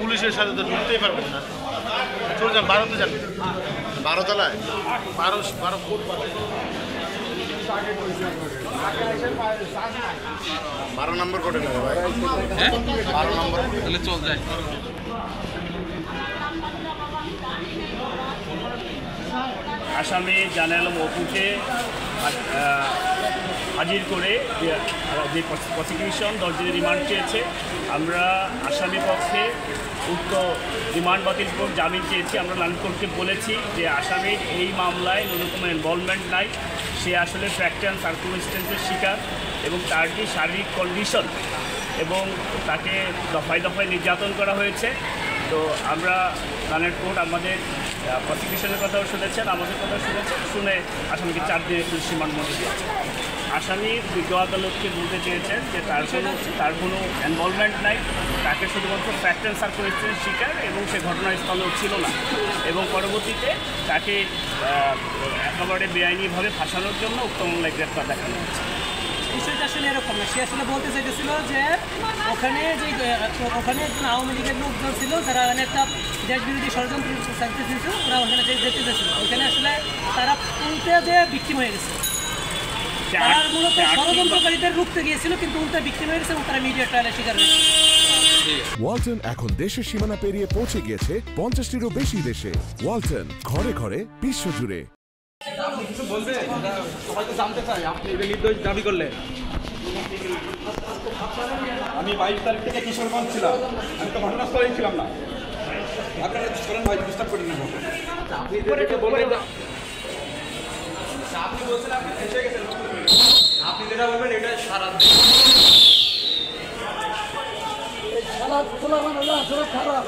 পুলিশের সাথে তো ঢুকতেই পারবেন না। চলে যান 12তে যান, 12 তলায় 12 ফুট 12 নম্বর কোটে নেবে ভাই। 12 নম্বর তাহলে চল যায়। আসামি জানাল মকুকে হাজির করে যে প্রসিকিউশন 10 দিনের রিমান্ড চেয়েছে, আমরা আসামি পক্ষে উক্ত রিমান্ড বাতিল করে জামিন চেয়েছি। আমরা লান্ড কোর্টকে বলেছি যে আসামির এই মামলায় ন্যূনতম ইনভলভমেন্ট নাই, সে আসলে ফ্যাক্ট অ্যান্ড সার্কুমস্টেন্সের শিকার এবং তার যে শারীরিক কন্ডিশন এবং তাকে দফায় দফায় নির্যাতন করা হয়েছে। তো আমরা লান্ড কোর্ট আমাদের প্রসিকিউশনের কথাও শুনেছেন, আমাদের কথাও শুনেছেন, শুনে আসামিকে 4 দিনের পুলিশ রিমান্ড মধ্যে দিয়েছে। আসামি বিজ্ঞ আদালতকে বলতে চেয়েছেন যে তার কোনো ইনভলভমেন্ট নাই, তাকে শুধুমাত্র ফ্যাক্ট অ্যান্ড সার্কুমস্টেন্সের শিকার এবং সে ঘটনাস্থলেও ছিল না, এবং পরবর্তীতে তাকে একেবারে বেআইনিভাবে ফাঁসানোর জন্য উক্ত মামলায় গ্রেপ্তার দেখানো হয়েছে। বিষয়টা আসলে এরকম না, সে আসলে বলতে চাইতেছিল যে ওখানে আওয়ামী লীগের লোকজন ছিল যারা একটা দেশ বিরোধী ষড়যন্ত্র চাইতে চেয়েছিল, ওরা ওখানে যেতে চেয়েছিল, ওখানে আসলে তারা উল্টে যে বিক্রিম হয়ে গেছে। তারা মূলত ষড়যন্ত্রকারীদের রুখতে গিয়েছিল, কিন্তু উল্টে বিক্রিম হয়ে গেছে এবং তারা মিডিয়া ট্রায়ালের শিকার হয়েছে। ওয়ালটন এখন দেশের সীমানা পেরিয়ে পৌঁছে গিয়েছে 50টিরও বেশি দেশে। ওয়ালটন, ঘরে ঘরে বিশ্বজুড়ে। আপনি কিছু বলবেন? সবাই তো জানতে চাই, আপনি এটা নির্দোষ দাবি করলেন। আমি 22 তারিখ থেকে কিশোরগঞ্জ ছিলাম, আমি তো ঘটনাস্থলেই ছিলাম না। আপনারা করেন ভাই, ডিস্টার্ব করেন না। আপনি বলবেন, আপনি বলছেন আপনি এসে গেছেন, আপনি যেটা বলবেন এটা সারা খারাপ, খারাপ